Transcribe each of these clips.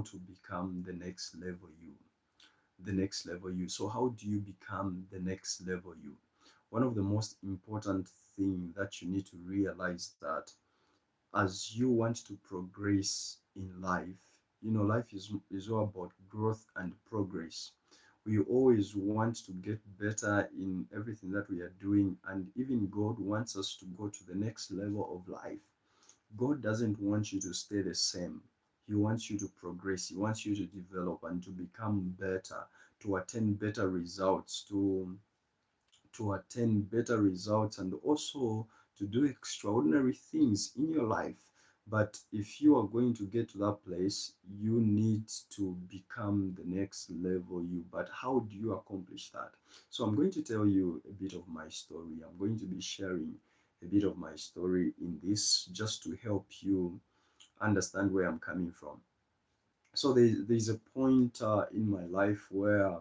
how to become the next level you. The next level you. So how do you become the next level you? One of the most important thing that you need to realize that as you want to progress in life, life is all about growth and progress. We always want to get better in everything that we are doing, and even God wants us to go to the next level of life. God doesn't want you to stay the same. He wants you to progress. He wants you to develop and to become better, to attain better results, and also to do extraordinary things in your life. But if you are going to get to that place, you need to become the next level you. But how do you accomplish that? So I'm going to tell you a bit of my story. I'm going to be sharing a bit of my story in this just to help you understand where I'm coming from. So there's a point in my life where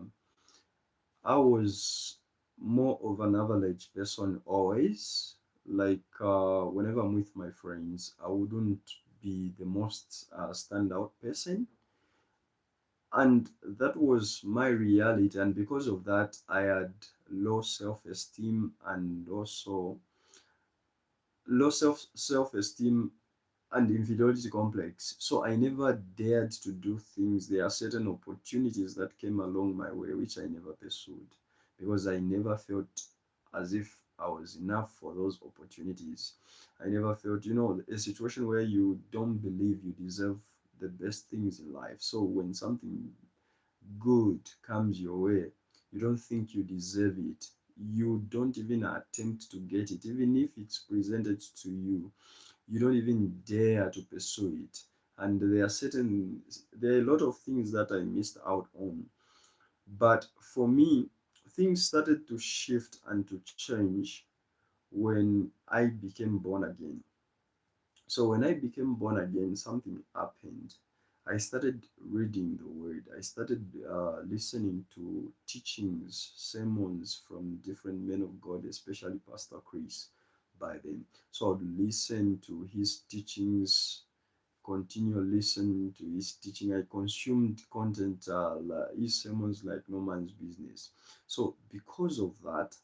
I was more of an average person always. Like whenever I'm with my friends, I wouldn't be the most standout person. And that was my reality. And because of that, I had low self-esteem and also low self-esteem and inferiority complex. So I never dared to do things. There are certain opportunities that came along my way which I never pursued because I never felt as if I was enough for those opportunities. I never felt, a situation where you don't believe you deserve the best things in life. So when something good comes your way, you don't think you deserve it. You don't even attempt to get it, even if it's presented to you. You don't even dare to pursue it. And there are a lot of things that I missed out on. But for me, things started to shift and to change when I became born again. So when I became born again, something happened. I started reading the word. I started listening to teachings, sermons from different men of God, especially Pastor Chris by then. So I'd listen to his teachings, continue listening to his teaching. I consumed content, his sermons like no man's business. So because of that,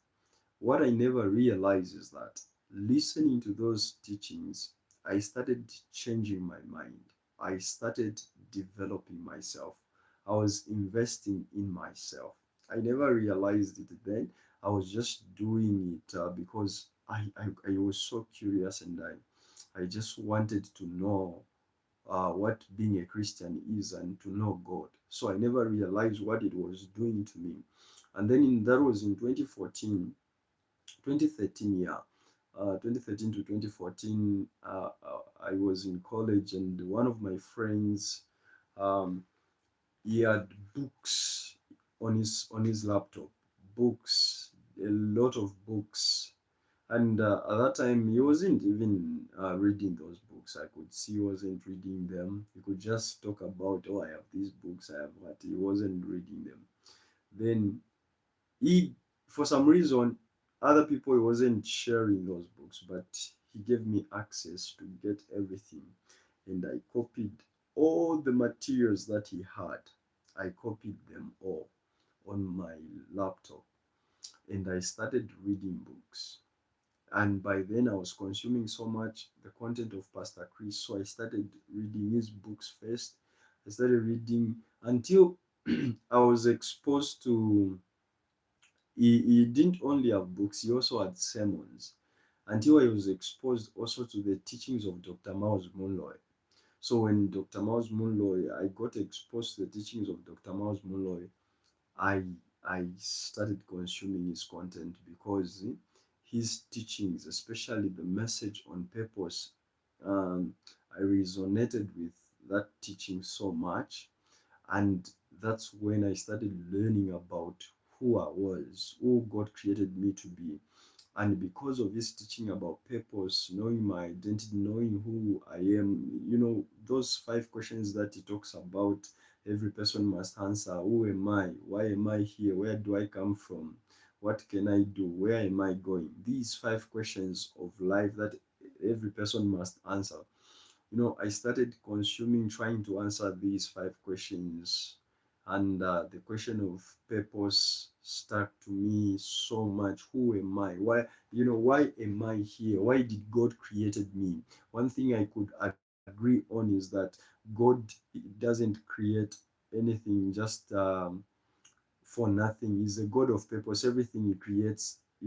what I never realized is that listening to those teachings, I started changing my mind. I started developing myself. I was investing in myself. I never realized it then. I was just doing it because I was so curious, and I just wanted to know what being a Christian is and to know God. So I never realized what it was doing to me. And then that was in 2014, 2013, yeah. 2013 to 2014, I was in college, and one of my friends, um, he had books on his laptop, books, a lot of books. And at that time, he wasn't even reading those books. I could see he wasn't reading them. He could just talk about, oh, I have these books, I have that. He wasn't reading them. Then he, for some reason, other people, he wasn't sharing those books, but he gave me access to get everything. And I copied all the materials that he had. I copied them all on my laptop, and I started reading books. And by then I was consuming so much the content of Pastor Chris, so I started reading his books first. I started reading until I was exposed to, he didn't only have books, he also had sermons, until I was exposed also to the teachings of Dr. Miles Munloy. So when Dr. Miles Munloy, I got exposed to the teachings of Dr. Miles Munloy, I I started consuming his content because his teachings, especially the message on purpose, um, I resonated with that teaching so much. And that's when I started learning about who I was, who God created me to be. And because of his teaching about purpose, knowing my identity, knowing who I am, those 5 questions that he talks about, every person must answer. Who am I? Why am I here? Where do I come from? What can I do? Where am I going? These 5 questions of life that every person must answer. I started consuming, trying to answer these 5 questions. And the question of purpose stuck to me so much. Who am I? Why am I here? Why did God created me? One thing I could agree on is that God doesn't create anything just for nothing. He's a God of purpose. Everything he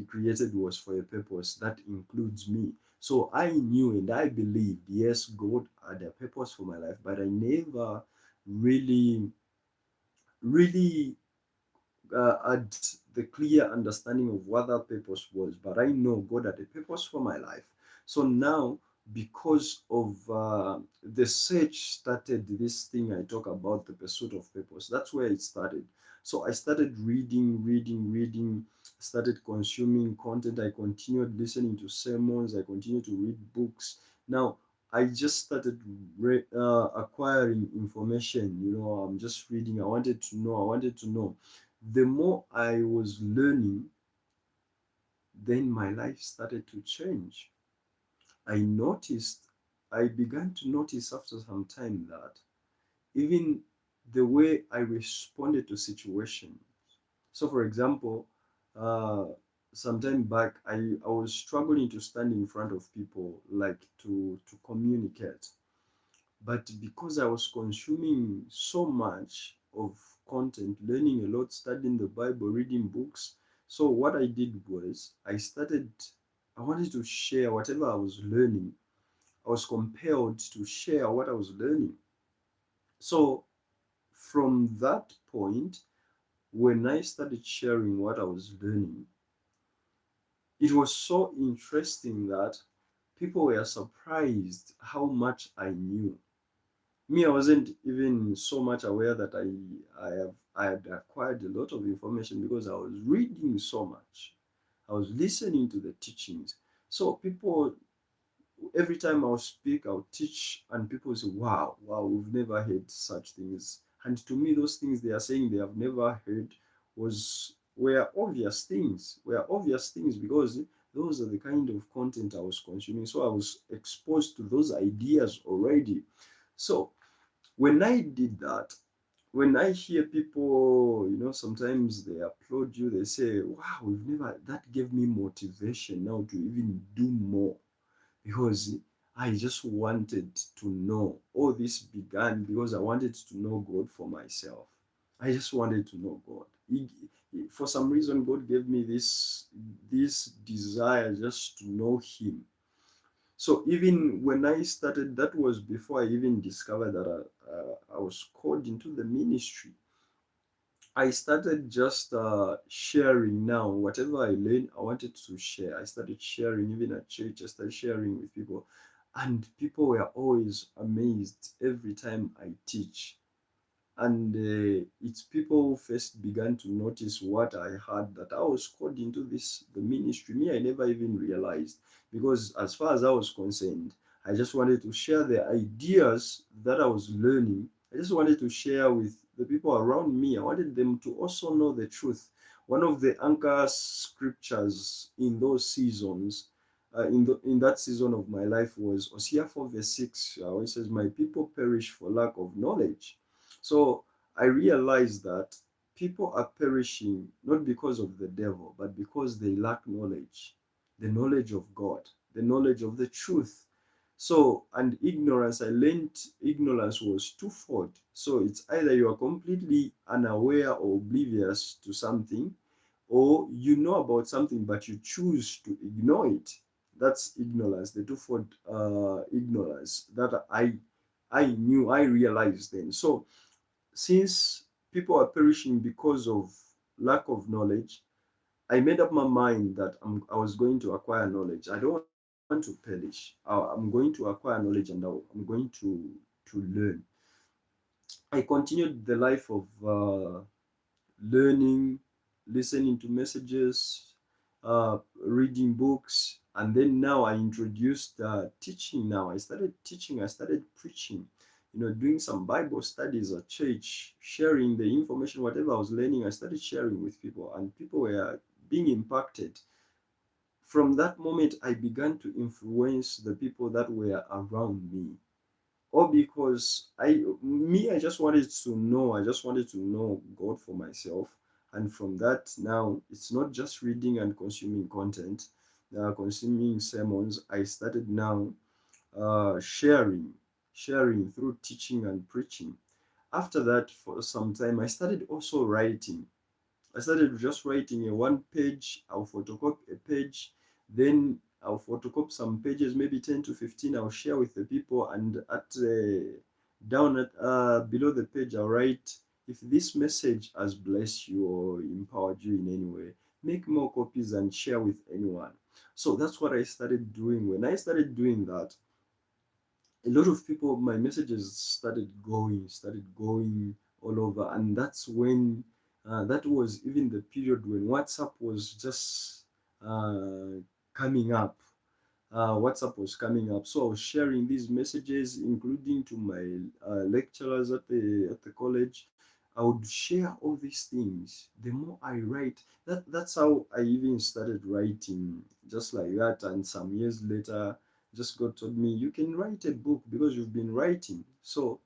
created was for a purpose. That includes me. So I knew and I believed, yes, God had a purpose for my life, but I never really, really had the clear understanding of what that purpose was. But I know God had a purpose for my life. So now, because of the search started, this thing I talk about, the pursuit of purpose, that's where it started. So I started reading, started consuming content. I continued listening to sermons. I continued to read books. Now, I just started acquiring information. I'm just reading. I wanted to know. I wanted to know. The more I was learning, then my life started to change. I noticed, I began to notice after some time that even the way I responded to situations. So, for example, uh, some time back, I was struggling to stand in front of people, like to communicate. But because I was consuming so much of content, learning a lot, studying the Bible, reading books, so what I did was I wanted to share whatever I was learning. I was compelled to share what I was learning. So from that point, when I started sharing what I was learning, it was so interesting that people were surprised how much I knew. Me, I wasn't even so much aware that I had acquired a lot of information because I was reading so much. I was listening to the teachings. So people, every time I'll speak, I'll teach, and people say, "Wow, wow, we've never heard such things." And to me, those things they are saying they have never heard were obvious things. Were obvious things because those are the kind of content I was consuming. So I was exposed to those ideas already. So when I did that, when I hear people, sometimes they applaud you, they say, "Wow, we've never," that gave me motivation now to even do more because I just wanted to know. All this began because I wanted to know God for myself. I just wanted to know God. For some reason, God gave me this desire just to know Him. So even when I started, that was before I even discovered that I was called into the ministry. I started just sharing now. Whatever I learned, I wanted to share. I started sharing even at church. I started sharing with people. And people were always amazed every time I teach. And it's people who first began to notice what I had, that I was called into the ministry. Me, I never even realized, because as far as I was concerned, I just wanted to share the ideas that I was learning. I just wanted to share with the people around me. I wanted them to also know the truth. One of the anchor scriptures in those seasons, in that season of my life, was Hosea 4 verse 6, where it says, "My people perish for lack of knowledge." So I realized that people are perishing not because of the devil, but because they lack knowledge, the knowledge of God, the knowledge of the truth. So, and ignorance, I learned ignorance was twofold. So it's either you are completely unaware or oblivious to something, or you know about something but you choose to ignore it. That's ignorance, the twofold ignorance that I knew, I realized then. So since people are perishing because of lack of knowledge, I made up my mind that I was going to acquire knowledge. I don't want to perish. I'm going to acquire knowledge, and I'm going to learn. I continued the life of learning, listening to messages, reading books, and then now I introduced teaching. Now I started teaching. I started preaching. Doing some Bible studies at church, sharing the information, whatever I was learning. I started sharing with people, and people were being impacted. From that moment, I began to influence the people that were around me. or because I just wanted to know, I just wanted to know God for myself. And from that, now it's not just reading and consuming content, consuming sermons. I started now sharing through teaching and preaching. After that, for some time, I started also writing. I started just writing a one page, I'll photocopy a page, then I'll photocopy some pages, maybe 10 to 15, I'll share with the people, and at down at below the page, I'll write, if this message has blessed you or empowered you in any way, make more copies and share with anyone. So that's what I started doing. When I started doing that, a lot of people, my messages started going all over. And that's when that was even the period when WhatsApp was just coming up. WhatsApp was coming up, so I was sharing these messages, including to my lecturers at the college. I would share all these things. The more I write, that's how I even started writing, just like that. And some years later, just God told me, you can write a book because you've been writing. So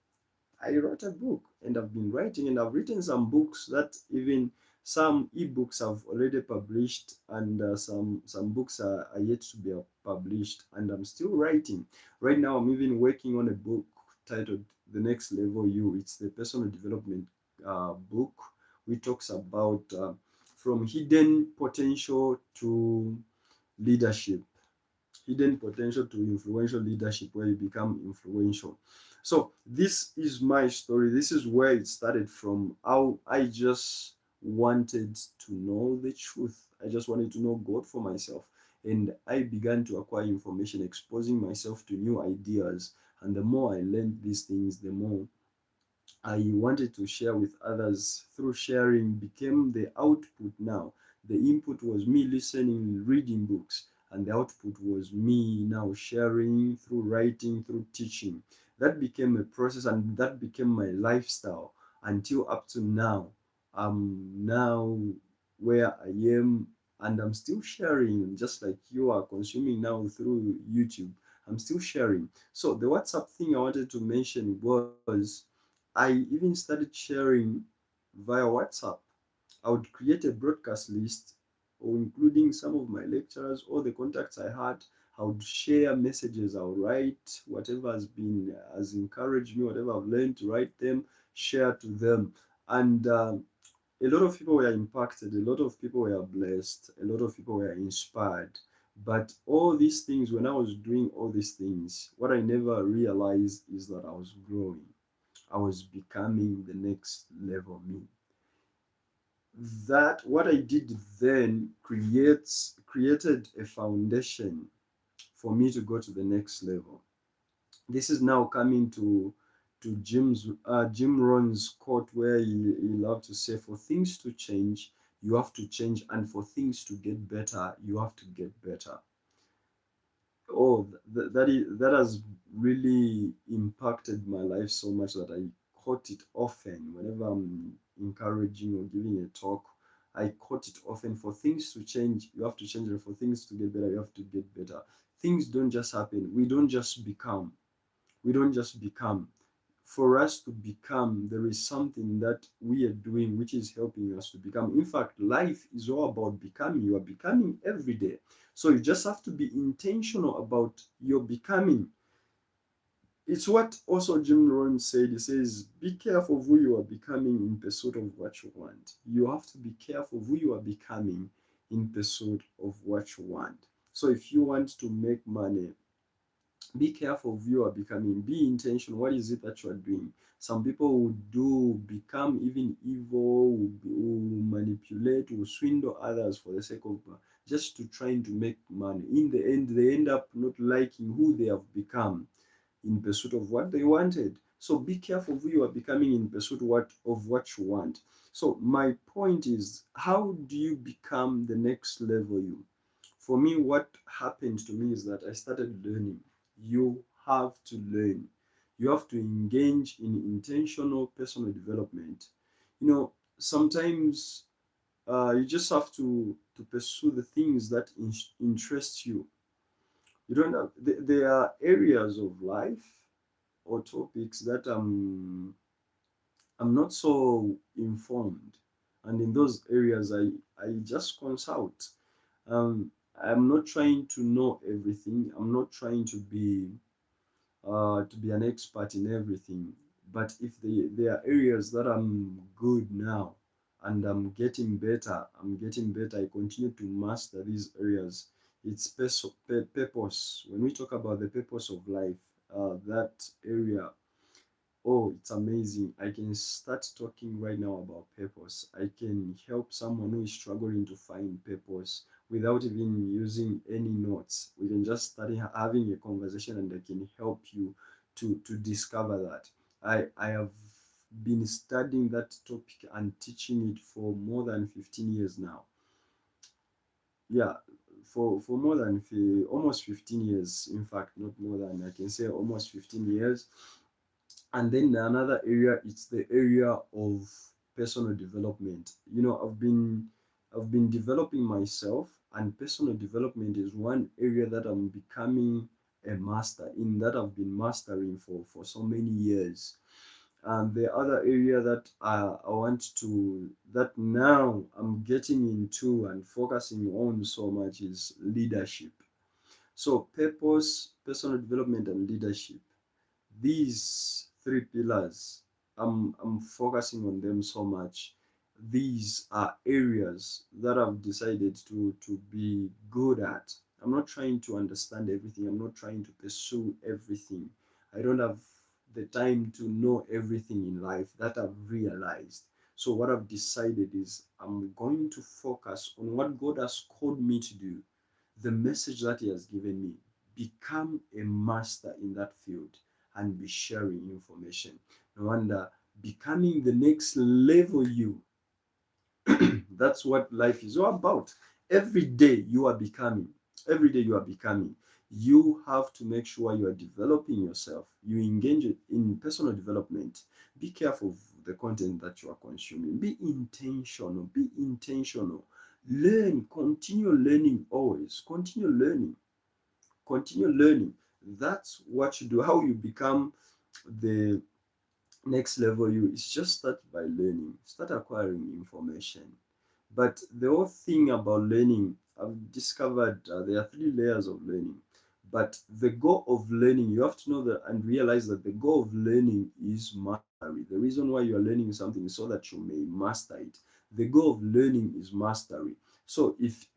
I wrote a book, and I've been writing, and I've written some books that even some ebooks have already published, and some books are yet to be published, and I'm still writing. Right now, I'm even working on a book titled The Next Level You. It's the personal development book, which talks about from hidden potential to leadership, hidden potential to influential leadership, where you become influential. So this is my story. This is where it started from. How I just wanted to know the truth. I just wanted to know God for myself. And I began to acquire information, exposing myself to new ideas. And the more I learned these things, the more I wanted to share with others. Through sharing became the output now. The input was me listening, reading books, and the output was me now sharing through writing, through teaching. That became a process, and that became my lifestyle until up to now. I'm now where I am, and I'm still sharing, just like you are consuming now through YouTube. I'm still sharing. So the WhatsApp thing I wanted to mention was, I even started sharing via WhatsApp. I would create a broadcast list, or including some of my lecturers, all the contacts I had. I would share messages. I'll write whatever has encouraged me, whatever I've learned, to write them, share to them. And a lot of people were impacted, a lot of people were blessed, a lot of people were inspired. But all these things, when I was doing all these things, what I never realized is that I was growing. I was becoming the next level me. That what I did then created a foundation for me to go to the next level. This is now coming to Jim Rohn's quote, where he loved to say, for things to change, you have to change, and for things to get better, you have to get better. Oh, that has really impacted my life so much that I quote it often whenever I'm encouraging or giving a talk. I quote it often. For things to change, you have to change, and for things to get better, you have to get better. Things don't just happen. We don't just become. For us to become, there is something that we are doing which is helping us to become. In fact, life is all about becoming. You are becoming every day. So you just have to be intentional about your becoming. It's what also Jim Rohn said. He says, be careful of who you are becoming in pursuit of what you want. You have to be careful of who you are becoming in pursuit of what you want. So if you want to make money, be careful of you are becoming. Be intentional. What is it that you are doing? Some people will become even evil, will manipulate, will swindle others for the sake of just to trying to make money. In the end, they end up not liking who they have become in pursuit of what they wanted. So be careful who you are becoming in pursuit of what you want. So my point is, how do you become the next level you? For me, what happened to me is that I started learning. You have to learn. You have to engage in intentional personal development. Sometimes you just have to pursue the things that interest you. You don't have. There are areas of life or topics that I'm not so informed, and in those areas I just consult. Um, I'm not trying to know everything. I'm not trying to be an expert in everything. But if there are areas that I'm good now and I'm getting better, I continue to master these areas. It's purpose. When we talk about the purpose of life, that area, oh, it's amazing. I can start talking right now about purpose. I can help someone who is struggling to find purpose without even using any notes. We can just start having a conversation and I can help you to discover that. I have been studying that topic and teaching it for more than 15 years now. Yeah, for more than almost 15 years. In fact, not more than, I can say almost 15 years. And then another area, it's the area of personal development. I've been developing myself, and personal development is one area that I'm becoming a master in, that I've been mastering for so many years. And the other area that I want to, that now I'm getting into and focusing on so much, is leadership. So purpose, personal development, and leadership, these three pillars, I'm focusing on them so much. These are areas that I've decided to be good at. I'm not trying to understand everything. I'm not trying to pursue everything. I don't have the time to know everything in life, that I've realized. So what I've decided is I'm going to focus on what God has called me to do, the message that He has given me, become a master in that field, and be sharing information. No wonder, becoming the next level you. That's what life is all about. Every day you are becoming. Every day you are becoming. You have to make sure you are developing yourself. You engage in personal development. Be careful of the content that you are consuming. Be intentional. Be intentional. Learn. Continue learning always. Continue learning. Continue learning. That's what you do. How you become the next level you is just start by learning, start acquiring information. But the whole thing about learning, I've discovered there are three layers of learning. But the goal of learning, you have to know that and realize that the goal of learning is mastery. The reason why you are learning something is so that you may master it. The goal of learning is mastery. So if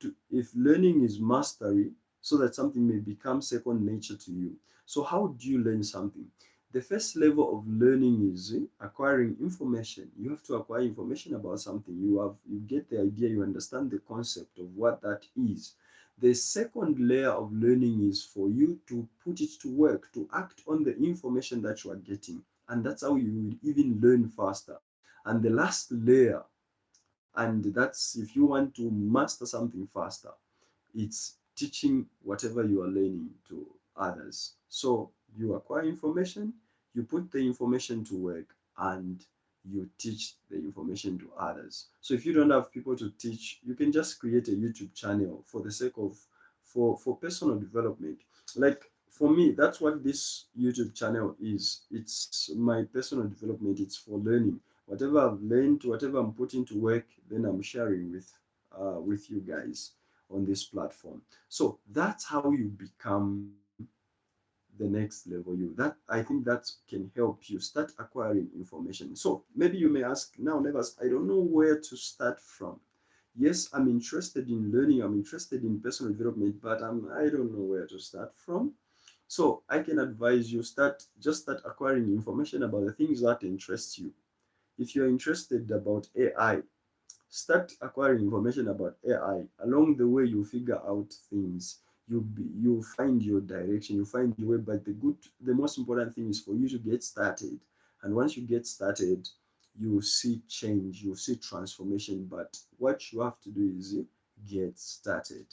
learning is mastery, so that something may become second nature to you. So how do you learn something? The first level of learning is acquiring information. You have to acquire information about something. You get the idea, you understand the concept of what that is. The second layer of learning is for you to put it to work, to act on the information that you are getting. And that's how you will even learn faster. And the last layer, and that's if you want to master something faster, it's teaching whatever you are learning to others. So you acquire information, you put the information to work, and you teach the information to others. So if you don't have people to teach, you can just create a YouTube channel for the sake of for personal development. Like for me, that's what this YouTube channel is. It's my personal development. It's for learning. Whatever I've learned, whatever I'm putting to work, then I'm sharing with you guys on this platform. So that's how you become the next level you. That I think that can help you start acquiring information. So maybe you may ask now, Nevers, I don't know where to start from. Yes, I'm interested in learning, I'm interested in personal development, but I don't know where to start from. So I can advise you start acquiring information about the things that interest you. If you're interested about AI, start acquiring information about AI. Along the way, you figure out things. You find your direction, you find your way. But the most important thing is for you to get started. And once you get started, you see change, you see transformation. But what you have to do is get started.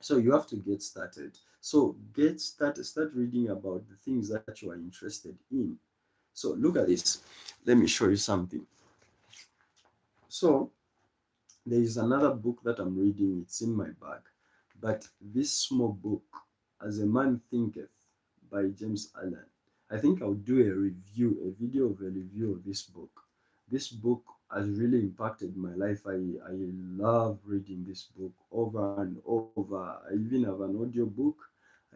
So you have to get started. So get started, start reading about the things that you are interested in. So look at this. Let me show you something. So there is another book that I'm reading, it's in my bag. But this small book, As a Man Thinketh by James Allen. I think I'll do a review, a video of a review of this book. This book has really impacted my life. I love reading this book over and over. I even have an audio book.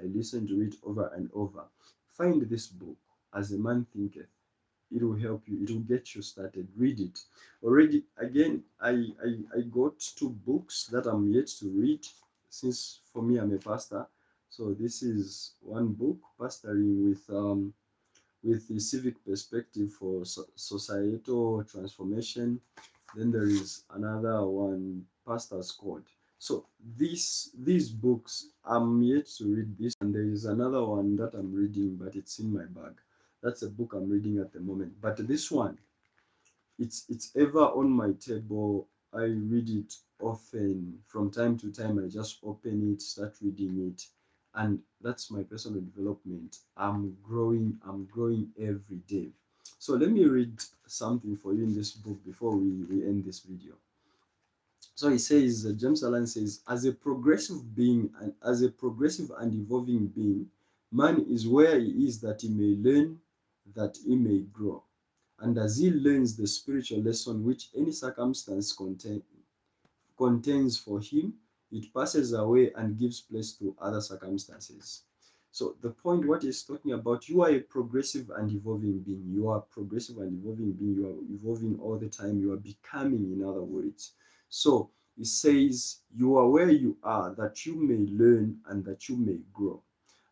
I listen to it over and over. Find this book, As a Man Thinketh. It will help you. It will get you started. Read it. Already, again, I got two books that I'm yet to read, since for me I'm a pastor. So this is one book, Pastoring with the civic perspective for societal transformation. Then there is another one, Pastor's Code. So these books, I'm yet to read this, and there is another one that I'm reading, but it's in my bag. That's a book I'm reading at the moment. But this one, it's ever on my table. I read it often. From time to time, I just open it, start reading it, and that's my personal development. I'm growing every day. So let me read something for you in this book before we end this video. So he says, James Allen says, as a progressive being and as a progressive and evolving being, man is where he is that he may learn, that he may grow. And as he learns the spiritual lesson which any circumstance contains for him, it passes away and gives place to other circumstances. So the point what he's talking about, you are a progressive and evolving being. You are progressive and evolving being. You are evolving all the time. You are becoming, in other words. So he says, you are where you are that you may learn and that you may grow.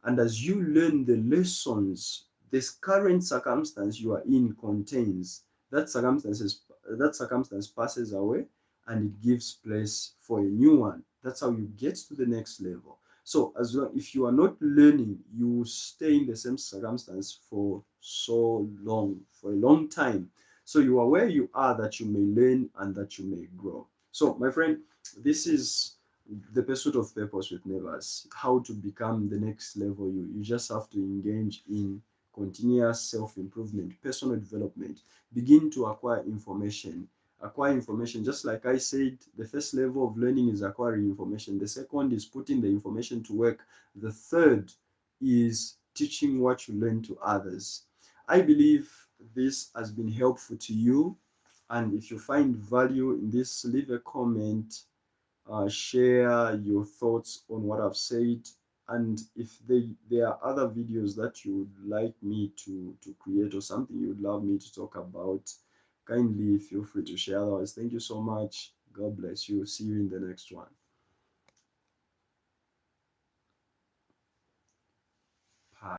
And as you learn the lessons this current circumstance you are in contains, that circumstance passes away and it gives place for a new one. That's how you get to the next level. So as long if you are not learning, you will stay in the same circumstance for so long, for a long time. So you are where you are that you may learn and that you may grow. So my friend, this is the pursuit of purpose with Nevers. How to become the next level. You just have to engage in continuous self-improvement, personal development. Begin to acquire information. Acquire information, just like I said, the first level of learning is acquiring information. The second is putting the information to work. The third is teaching what you learn to others. I believe this has been helpful to you. And if you find value in this, leave a comment, share your thoughts on what I've said. And if there are other videos that you would like me to create, or something you would love me to talk about, kindly feel free to share. Otherwise, thank you so much. God bless you. See you in the next one.